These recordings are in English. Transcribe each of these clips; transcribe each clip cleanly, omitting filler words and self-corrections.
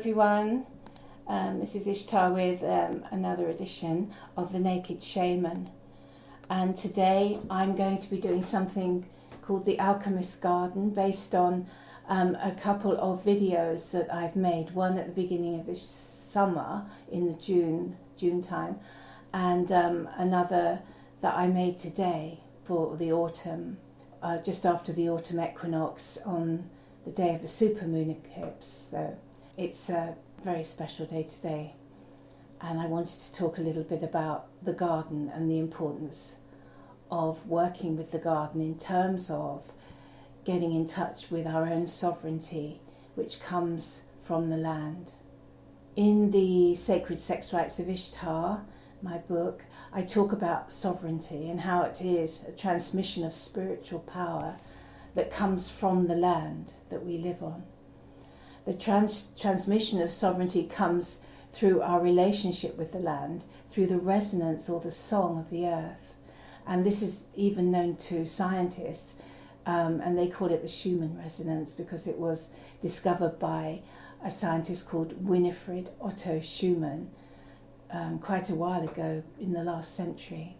everyone. This is Ishtar with another edition of the Naked Shaman. And today I'm going to be doing something called the Alchemist Garden, based on a couple of videos that I've made. One at the beginning of this summer in the June time, and another that I made today for the autumn, just after the autumn equinox on the day of the supermoon eclipse. So it's a very special day today, and I wanted to talk a little bit about the garden and the importance of working with the garden in terms of getting in touch with our own sovereignty, which comes from the land. In the Sacred Sex Rites of Ishtar, my book, I talk about sovereignty and how it is a transmission of spiritual power that comes from the land that we live on. The transmission of sovereignty comes through our relationship with the land, through the resonance or the song of the earth. And this is even known to scientists, and they call it the Schumann Resonance because it was discovered by a scientist called Winifred Otto Schumann quite a while ago in the last century.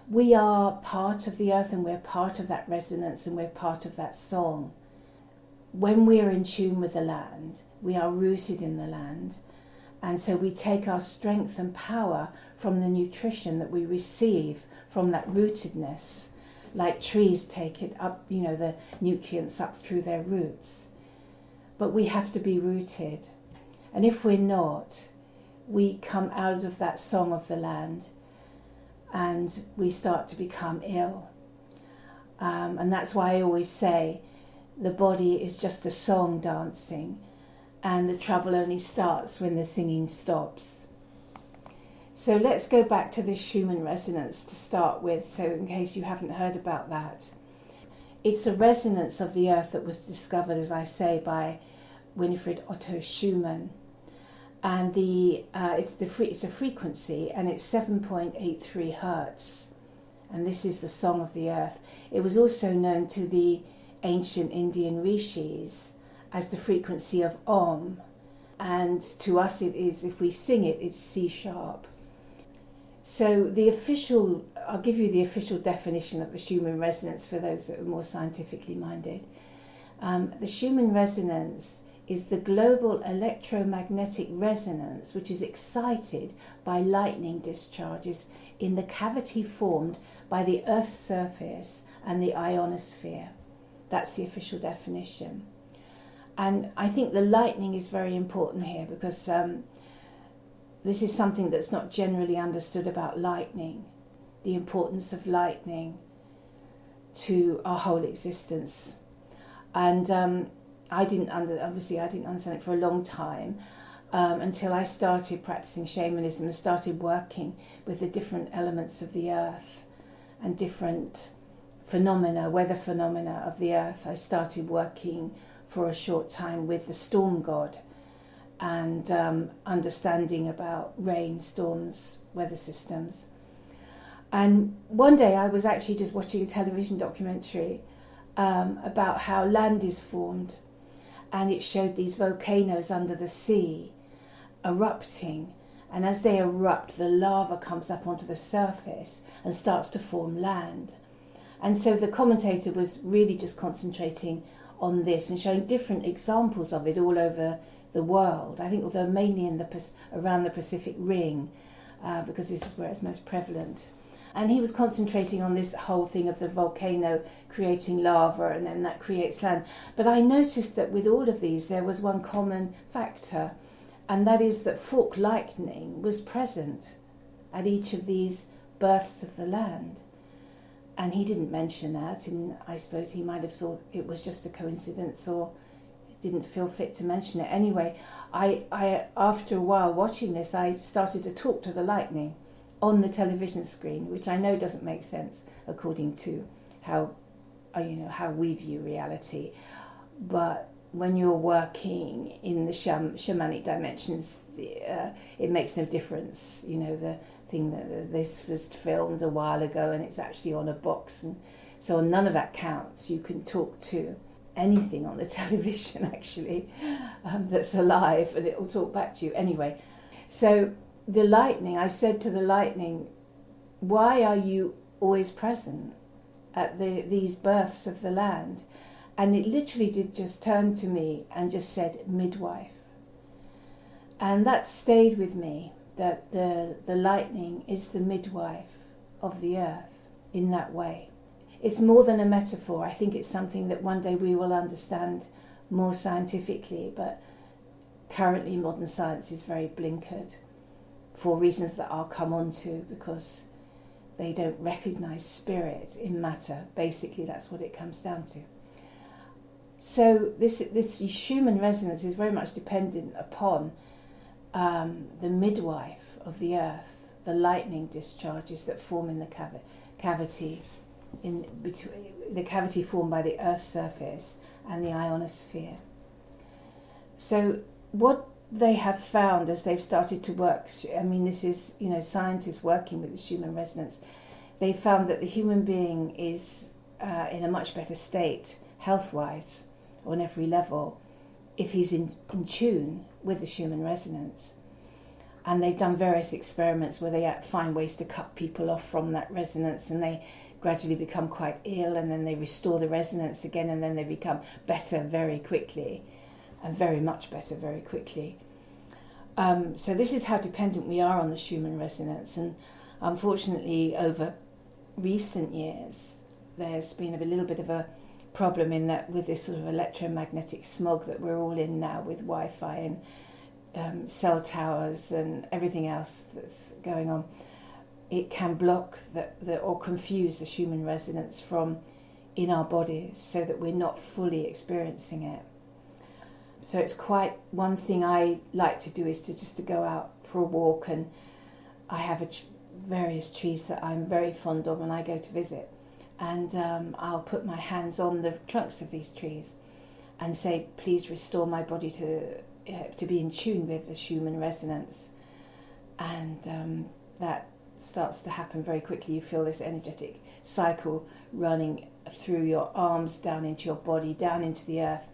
We are part of the earth, and we're part of that resonance, and we're part of that song. When we're in tune with the land, we are rooted in the land, and so we take our strength and power from the nutrition that we receive from that rootedness, like trees take it up, the nutrients up through their roots. But we have to be rooted, and if we're not, we come out of that song of the land and we start to become ill. And that's why I always say the body is just a song dancing, and the trouble only starts when the singing stops. So let's go back to this Schumann Resonance to start with, so in case you haven't heard about that. It's a resonance of the earth that was discovered, as I say, by Winifred Otto Schumann. And it's a frequency, and it's 7.83 hertz. And this is the song of the earth. It was also known to the ancient Indian rishis as the frequency of Om. And to us it is, if we sing it, it's C sharp. So I'll give you the official definition of the Schumann Resonance for those that are more scientifically minded. The Schumann Resonance is the global electromagnetic resonance which is excited by lightning discharges in the cavity formed by the Earth's surface and the ionosphere. That's the official definition. And I think the lightning is very important here because this is something that's not generally understood about lightning, the importance of lightning to our whole existence. And I didn't understand it for a long time until I started practicing shamanism and started working with the different elements of the earth and different weather phenomena of the earth. I started working for a short time with the storm god and understanding about rain, storms, weather systems. And one day I was actually just watching a television documentary about how land is formed. And it showed these volcanoes under the sea erupting. And as they erupt, the lava comes up onto the surface and starts to form land. And so the commentator was really just concentrating on this and showing different examples of it all over the world. I think, although mainly around the Pacific Ring, because this is where it's most prevalent. And he was concentrating on this whole thing of the volcano creating lava, and then that creates land. But I noticed that with all of these, there was one common factor, and that is that fork lightning was present at each of these births of the land. And he didn't mention that, and I suppose he might have thought it was just a coincidence or didn't feel fit to mention it. Anyway, I after a while watching this, I started to talk to the lightning on the television screen, which I know doesn't make sense according to how we view reality. But when you're working in the shamanic dimensions, it makes no difference. The thing that this was filmed a while ago and it's actually on a box, and so none of that counts. You can talk to anything on the television, actually, that's alive, and it'll talk back to you. Anyway, so the lightning, I said to the lightning, why are you always present at these births of the land? And it literally did just turn to me and just said, midwife. And that stayed with me, that the lightning is the midwife of the earth in that way. It's more than a metaphor. I think it's something that one day we will understand more scientifically, but currently modern science is very blinkered for reasons that I'll come on to, because they don't recognise spirit in matter. Basically, that's what it comes down to. So this Schumann resonance is very much dependent upon the midwife of the earth, the lightning discharges that form in the cavity, in between the cavity formed by the Earth's surface and the ionosphere. So what they have found as they've started to work, I mean, this is, scientists working with the Schumann resonance, they found that the human being is in a much better state, health-wise, on every level, if he's in tune with the Schumann resonance. And they've done various experiments where they find ways to cut people off from that resonance, and they gradually become quite ill, and then they restore the resonance again, and then they become better very quickly, and very much better very quickly. So this is how dependent we are on the Schumann resonance. And unfortunately, over recent years, there's been a little bit of a problem in that with this sort of electromagnetic smog that we're all in now, with Wi-Fi and cell towers and everything else that's going on. It can block or confuse the Schumann resonance from in our bodies, so that we're not fully experiencing it. So it's quite, one thing I like to do is to go out for a walk, and I have various trees that I'm very fond of and I go to visit, and I'll put my hands on the trunks of these trees and say, please restore my body to be in tune with the Schumann resonance. And that starts to happen very quickly. You feel this energetic cycle running through your arms, down into your body, down into the earth,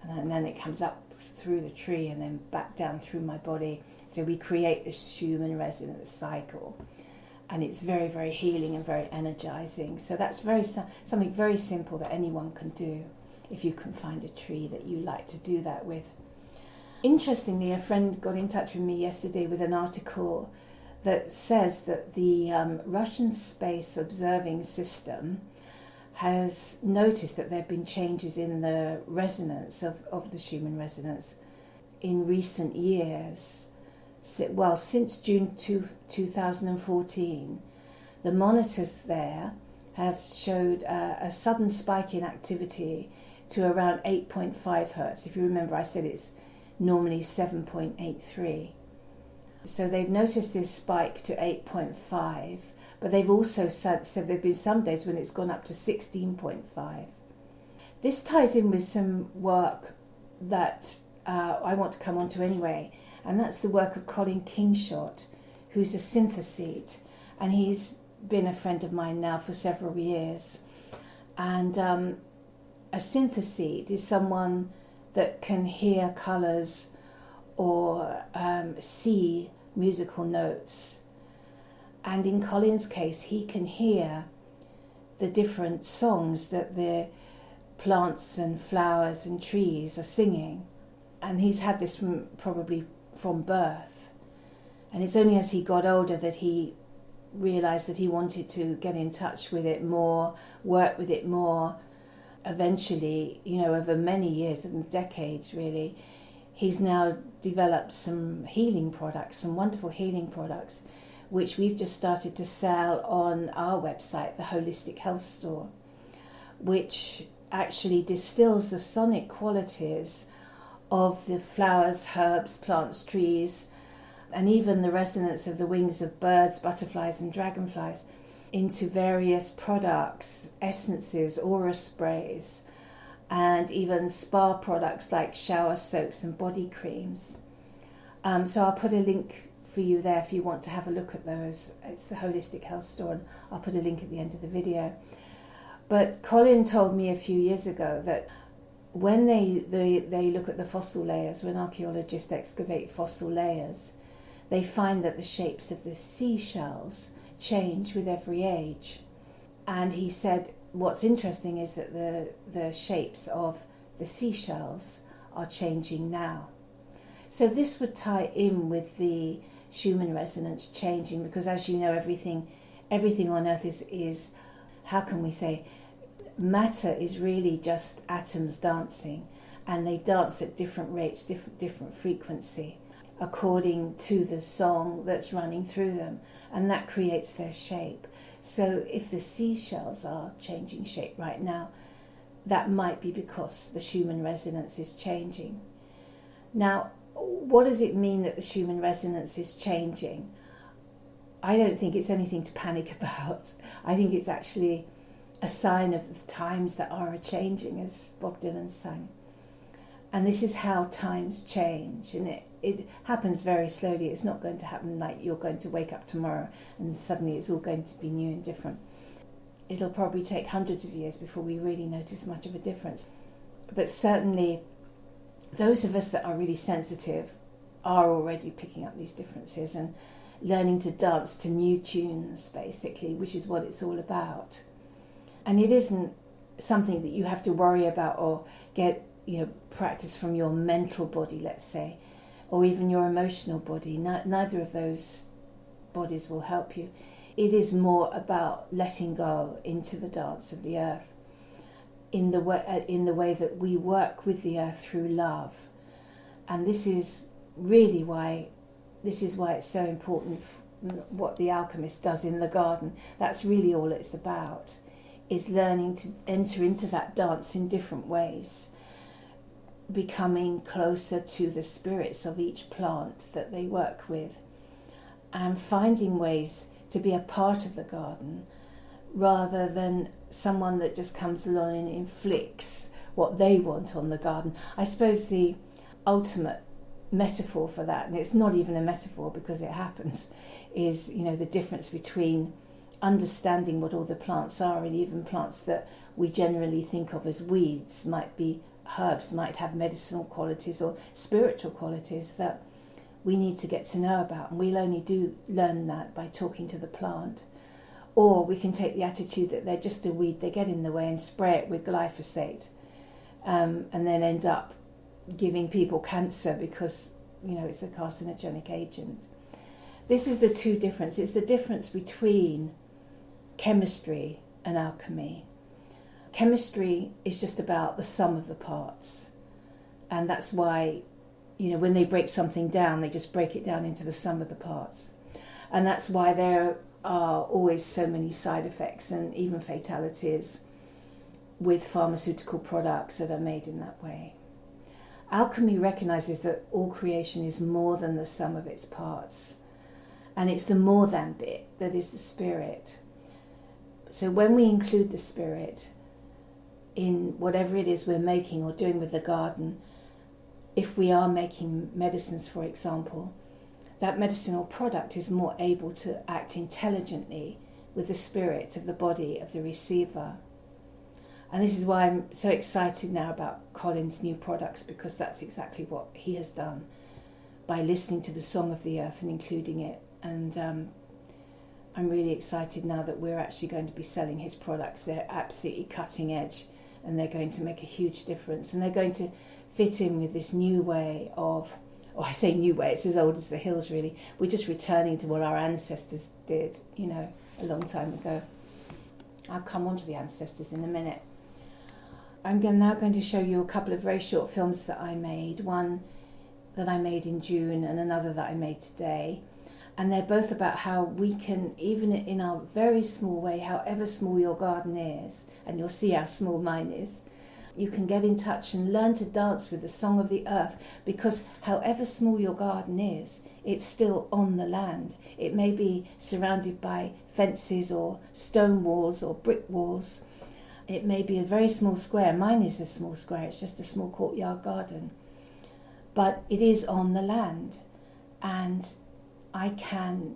and then it comes up through the tree and then back down through my body. So we create this Schumann resonance cycle, and it's very, very healing and very energizing. So that's something very simple that anyone can do, if you can find a tree that you like to do that with. Interestingly, a friend got in touch with me yesterday with an article that says that the Russian space observing system has noticed that there have been changes in the resonance of the Schumann resonance in recent years. Well, since June 2014, the monitors there have showed a sudden spike in activity to around 8.5 hertz. If you remember, I said it's normally 7.83. So they've noticed this spike to 8.5, but they've also said there have been some days when it's gone up to 16.5. This ties in with some work that I want to come on to anyway, and that's the work of Colin Kingshott, who's a synthesete, and he's been a friend of mine now for several years. And a synthesete is someone that can hear colours or see musical notes. And in Colin's case, he can hear the different songs that the plants and flowers and trees are singing. And he's had this probably from birth. And it's only as he got older that he realised that he wanted to get in touch with it more, work with it more. Eventually, over many years and decades really, he's now developed some healing products, some wonderful healing products, which we've just started to sell on our website, the Holistic Health Store, which actually distills the sonic qualities of the flowers, herbs, plants, trees, and even the resonance of the wings of birds, butterflies and dragonflies into various products, essences, aura sprays, and even spa products like shower soaps and body creams. So I'll put a link for you there if you want to have a look at those. It's the Holistic Health Store, and I'll put a link at the end of the video. But Colin told me a few years ago that when they look at the fossil layers, when archaeologists excavate fossil layers, they find that the shapes of the seashells change with every age. And he said what's interesting is that the shapes of the seashells are changing now. So this would tie in with the Schumann Resonance changing, because as you know, everything on Earth is how can we say, matter is really just atoms dancing, and they dance at different rates, different frequency, according to the song that's running through them, and that creates their shape. So if the seashells are changing shape right now, that might be because the Schumann Resonance is changing. Now, what does it mean that the Schumann Resonance is changing? I don't think it's anything to panic about. I think it's actually a sign of the times that are a-changing, as Bob Dylan sang. And this is how times change, and it happens very slowly. It's not going to happen like you're going to wake up tomorrow and suddenly it's all going to be new and different. It'll probably take hundreds of years before we really notice much of a difference. But certainly those of us that are really sensitive are already picking up these differences and learning to dance to new tunes, basically, which is what it's all about. And it isn't something that you have to worry about or get practice from your mental body, let's say, or even your emotional body. Neither of those bodies will help you. It is more about letting go into the dance of the earth in the way that we work with the earth through love. And this is really why it's so important what the alchemist does in the garden. That's really all it's about, is learning to enter into that dance in different ways, becoming closer to the spirits of each plant that they work with, and finding ways to be a part of the garden rather than someone that just comes along and inflicts what they want on the garden. I suppose the ultimate metaphor for that, and it's not even a metaphor because it happens, is the difference between understanding what all the plants are, and even plants that we generally think of as weeds might be herbs, might have medicinal qualities or spiritual qualities that we need to get to know about, and we'll only learn that by talking to the plant. Or we can take the attitude that they're just a weed, they get in the way, and spray it with glyphosate, and then end up giving people cancer because it's a carcinogenic agent. This is the two differences. It's the difference between chemistry and alchemy. Chemistry is just about the sum of the parts, and that's why when they break something down, they just break it down into the sum of the parts, and that's why there are always so many side effects and even fatalities with pharmaceutical products that are made in that way. Alchemy recognizes that all creation is more than the sum of its parts, and it's the more than bit that is the spirit. So when we include the spirit in whatever it is we're making or doing with the garden, if we are making medicines, for example, that medicinal product is more able to act intelligently with the spirit of the body of the receiver. And this is why I'm so excited now about Colin's new products, because that's exactly what he has done by listening to the song of the earth and including it. And I'm really excited now that we're actually going to be selling his products. They're absolutely cutting edge, and they're going to make a huge difference. And they're going to fit in with this new way of, I say new way, it's as old as the hills really. We're just returning to what our ancestors did, a long time ago. I'll come on to the ancestors in a minute. I'm now going to show you a couple of very short films that I made. One that I made in June and another that I made today. And they're both about how we can, even in our very small way, however small your garden is, and you'll see how small mine is, you can get in touch and learn to dance with the song of the earth, because however small your garden is, it's still on the land. It may be surrounded by fences or stone walls or brick walls. It may be a very small square. Mine is a small square. It's just a small courtyard garden. But it is on the land. And I can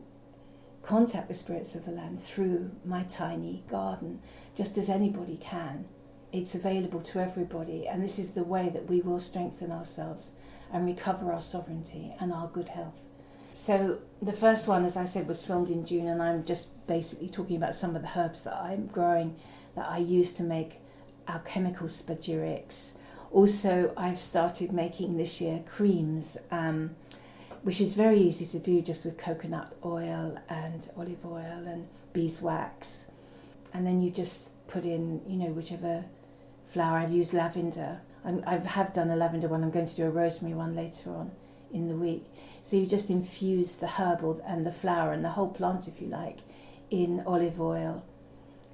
contact the spirits of the land through my tiny garden, just as anybody can. it's available to everybody, and this is the way that we will strengthen ourselves and recover our sovereignty and our good health. So the first one, as I said, was filmed in June, and I'm just basically talking about some of the herbs that I'm growing that I use to make alchemical spagyrics. Also, I've started making this year creams, which is very easy to do just with coconut oil and olive oil and beeswax. And then you just put in, whichever flower. I've used lavender. I have done a lavender one. I'm going to do a rosemary one later on in the week. So you just infuse the herb and the flower and the whole plant, if you like, in olive oil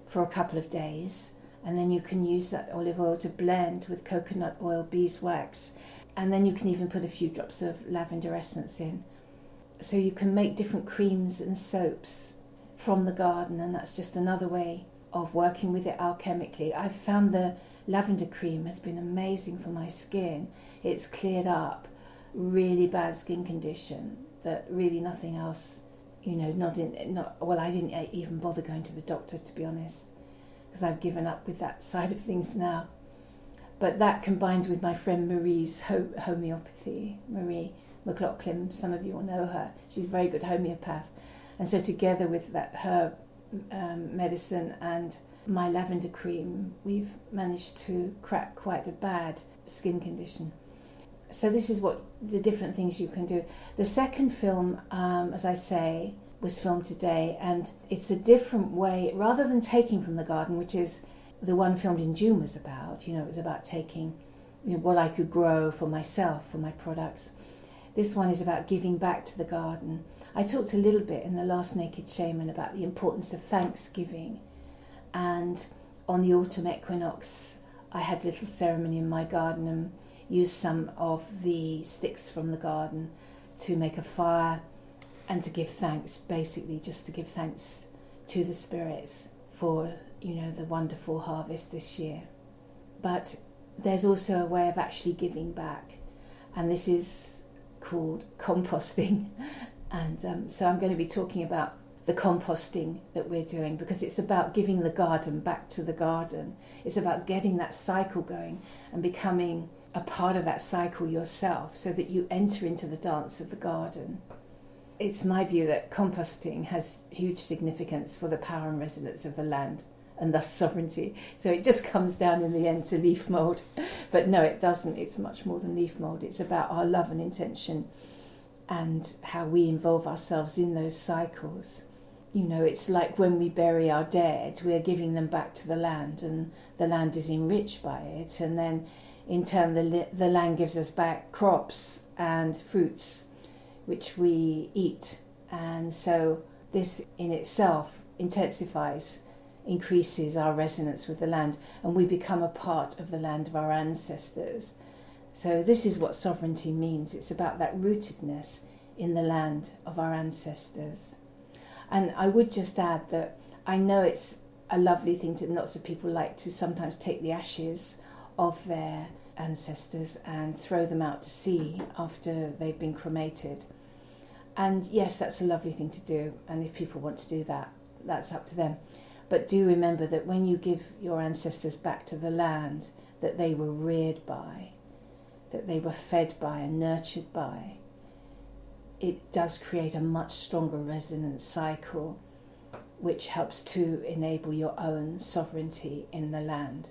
for a couple of days. And then you can use that olive oil to blend with coconut oil, beeswax. And then you can even put a few drops of lavender essence in. So you can make different creams and soaps from the garden, and that's just another way of working with it alchemically. I've found the lavender cream has been amazing for my skin. It's cleared up really bad skin condition that really nothing else, I didn't even bother going to the doctor, to be honest, because I've given up with that side of things now. But that combined with my friend Marie's homeopathy, Marie McLaughlin, some of you will know her, she's a very good homeopath. And so together with that herb medicine and my lavender cream, we've managed to crack quite a bad skin condition. So this is what the different things you can do. The second film, as I say, was filmed today, and it's a different way, rather than taking from the garden, which is the one filmed in June was about. It was about taking what I could grow for myself, for my products. This one is about giving back to the garden. I talked a little bit in the last Naked Shaman about the importance of Thanksgiving, and on the autumn equinox I had a little ceremony in my garden and used some of the sticks from the garden to make a fire and to give thanks, basically just to give thanks to the spirits for the wonderful harvest this year. But there's also a way of actually giving back, and this is called composting. And so I'm going to be talking about the composting that we're doing, because it's about giving the garden back to the garden. It's about getting that cycle going and becoming a part of that cycle yourself, so that you enter into the dance of the garden. It's my view that composting has huge significance for the power and resonance of the land, and thus sovereignty. So it just comes down in the end to leaf mould. But no, it doesn't. It's much more than leaf mould. It's about our love and intention and how we involve ourselves in those cycles. It's like when we bury our dead, we are giving them back to the land, and the land is enriched by it. And then in turn, the land gives us back crops and fruits, which we eat. And so this in itself intensifies, increases our resonance with the land, and we become a part of the land of our ancestors. So this is what sovereignty means. It's about that rootedness in the land of our ancestors. And I would just add that I know it's a lovely thing to, lots of people like to sometimes take the ashes of their ancestors and throw them out to sea after they've been cremated. And yes, that's a lovely thing to do, and if people want to do that, that's up to them. But do remember that when you give your ancestors back to the land that they were reared by, that they were fed by and nurtured by, it does create a much stronger resonance cycle, which helps to enable your own sovereignty in the land.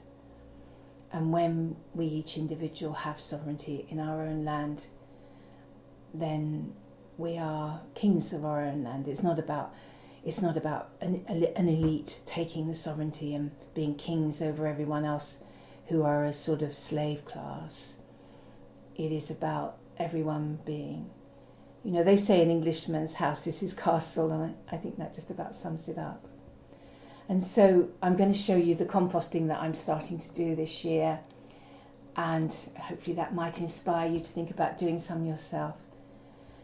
And when we each individual have sovereignty in our own land, then we are kings of our own land. It's not about an elite taking the sovereignty and being kings over everyone else who are a sort of slave class. It is about everyone being, they say an Englishman's house is his castle, and I think that just about sums it up. And so I'm going to show you the composting that I'm starting to do this year, and hopefully that might inspire you to think about doing some yourself.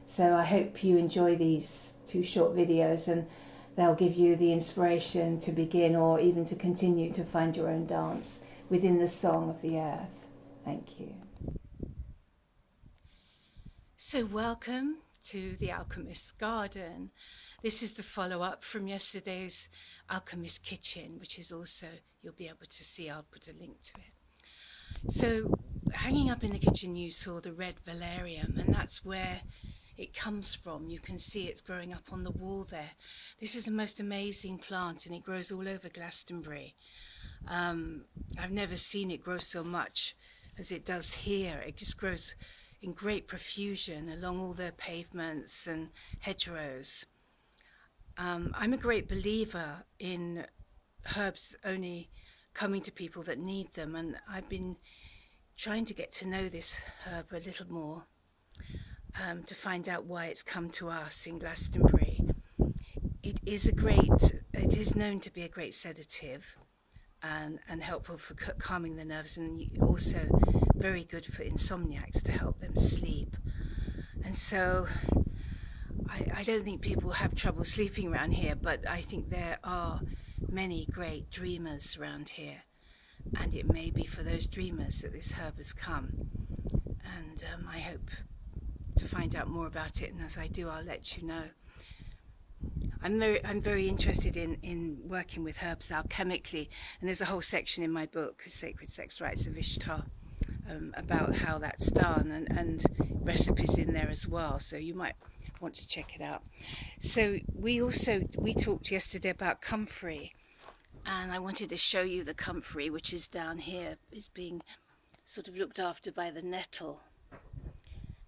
So I hope you enjoy these 2 short videos, and they'll give you the inspiration to begin or even to continue to find your own dance within the song of the earth. Thank you. So welcome to the Alchemist's garden. This is the follow-up from yesterday's Alchemist kitchen, which is also, you'll be able to see, I'll put a link to it. So hanging up in the kitchen you saw the red valerian, and that's where it comes from. You can see it's growing up on the wall there. This is the most amazing plant, and it grows all over Glastonbury. I've never seen it grow so much as it does here. It just grows in great profusion along all the pavements and hedgerows. I'm a great believer in herbs only coming to people that need them, and I've been trying to get to know this herb a little more, to find out why it's come to us in Glastonbury. It is known to be a great sedative and helpful for calming the nerves, and also very good for insomniacs to help them sleep. And so I don't think people have trouble sleeping around here, but I think there are many great dreamers around here, and it may be for those dreamers that this herb has come. And I hope to find out more about it, and as I do, I'll let you know. I'm very interested in working with herbs alchemically, and there's a whole section in my book, The Sacred Sex Rites of Ishtar, about how that's done, and recipes in there as well, so you might want to check it out. So we talked yesterday about comfrey, and I wanted to show you the comfrey, which is down here, is being sort of looked after by the nettle.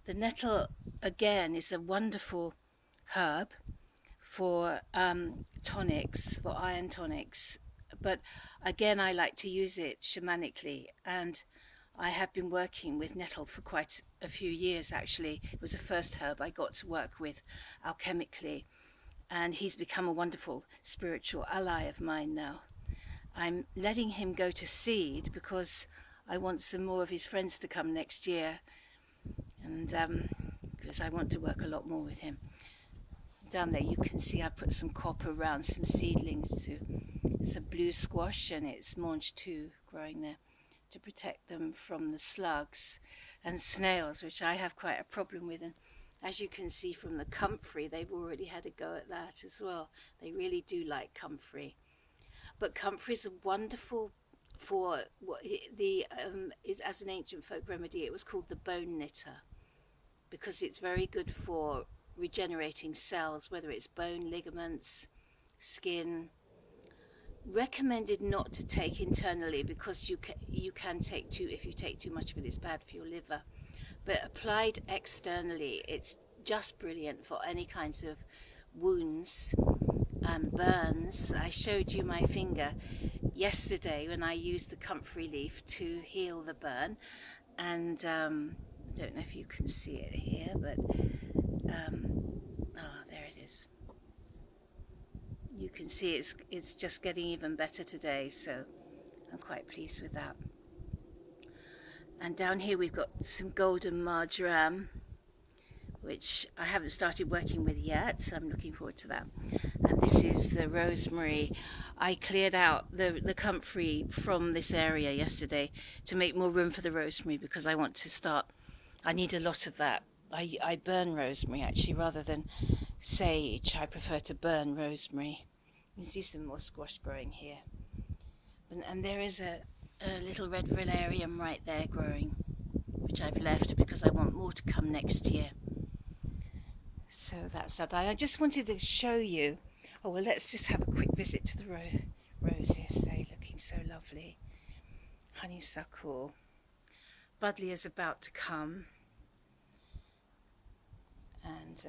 The nettle, again, is a wonderful herb for tonics, for iron tonics, but again I like to use it shamanically, and I have been working with nettle for quite a few years actually. It was the first herb I got to work with alchemically, and he's become a wonderful spiritual ally of mine now. I'm letting him go to seed because I want some more of his friends to come next year, and because I want to work a lot more with him. Down there you can see I put some copper around some seedlings too. It's a blue squash and it's mange 2 growing there to protect them from the slugs and snails, which I have quite a problem with, and as you can see from the comfrey, they've already had a go at that as well. They really do like comfrey. But comfrey is wonderful for what is, as an ancient folk remedy, it was called the bone knitter, because it's very good for regenerating cells, whether it's bone, ligaments, skin. Recommended not to take internally, because you can take too, if you take too much of it, it's bad for your liver. But applied externally, it's just brilliant for any kinds of wounds and burns. I showed you my finger yesterday when I used the comfrey leaf to heal the burn, and I don't know if you can see it here, but there it is. You can see it's just getting even better today, so I'm quite pleased with that. And down here we've got some golden marjoram, which I haven't started working with yet, so I'm looking forward to that. And this is the rosemary. I cleared out the comfrey from this area yesterday to make more room for the rosemary, because I want to start, I need a lot of that. I burn rosemary actually rather than sage. I prefer to burn rosemary. You can see some more squash growing here. And there is a little red valerian right there growing, which I've left because I want more to come next year. So that's that. I just wanted to show you. Oh, well, let's just have a quick visit to the roses. They're looking so lovely. Honeysuckle. Buddleia is about to come. And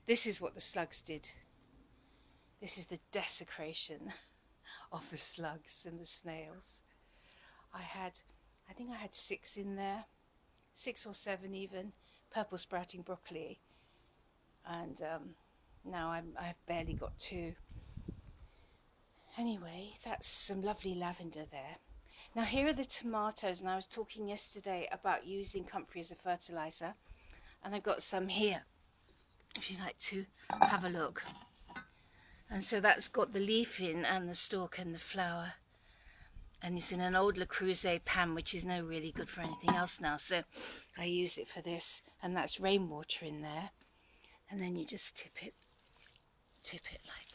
this is what the slugs did. This is the desecration of the slugs and the snails. I think I had 6 in there, 6 or 7 even, purple sprouting broccoli, and now I've barely got 2. Anyway, that's some lovely lavender there. Now here are the tomatoes, and I was talking yesterday about using comfrey as a fertilizer, and I've got some here, if you'd like to have a look. And so that's got the leaf in and the stalk and the flower. And it's in an old Le Creuset pan, which is no really good for anything else now. So I use it for this, and that's rainwater in there. And then you just tip it like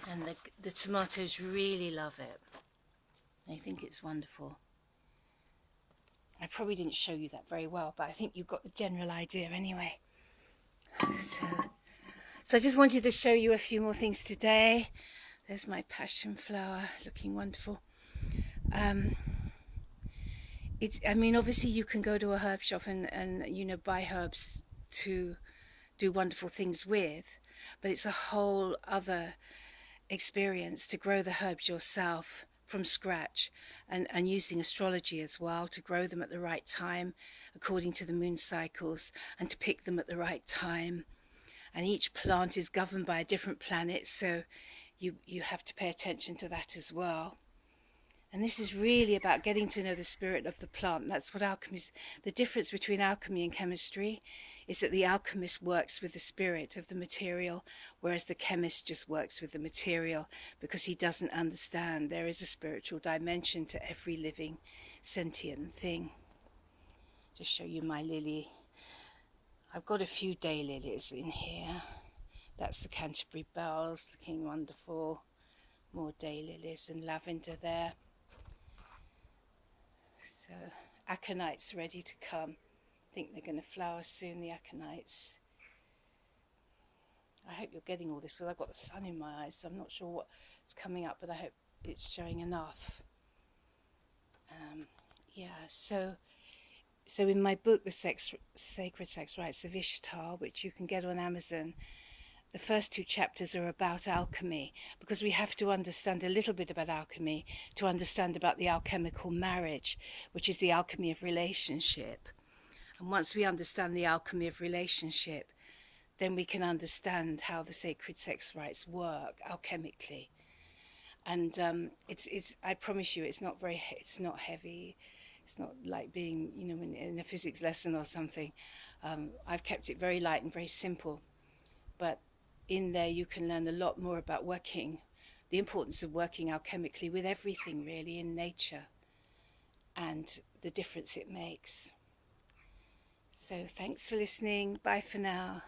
that. And the tomatoes really love it. They think it's wonderful. I probably didn't show you that very well, but I think you got the general idea anyway. So I just wanted to show you a few more things today. There's my passion flower, looking wonderful. Obviously you can go to a herb shop and buy herbs to do wonderful things with, but it's a whole other experience to grow the herbs yourself from scratch, and using astrology as well to grow them at the right time according to the moon cycles, and to pick them at the right time. And each plant is governed by a different planet, so you have to pay attention to that as well. And this is really about getting to know the spirit of the plant. That's what alchemy is. The difference between alchemy and chemistry is that the alchemist works with the spirit of the material, whereas the chemist just works with the material because he doesn't understand there is a spiritual dimension to every living sentient thing. Just show you my lily. I've got a few daylilies in here. That's the Canterbury bells, looking wonderful. More daylilies and lavender there. So aconites ready to come. I think they're going to flower soon, the aconites. I hope you're getting all this because I've got the sun in my eyes, so I'm not sure what's coming up, but I hope it's showing enough. So in my book, The Sacred Sex Rites of Ishtar, which you can get on Amazon, the first 2 chapters are about alchemy, because we have to understand a little bit about alchemy to understand about the alchemical marriage, which is the alchemy of relationship. And once we understand the alchemy of relationship, then we can understand how the sacred sex rites work alchemically. And I promise you, it's not heavy. It's not like being, in a physics lesson or something. I've kept it very light and very simple. But in there you can learn a lot more about the importance of working alchemically with everything really in nature, and the difference it makes. So thanks for listening. Bye for now.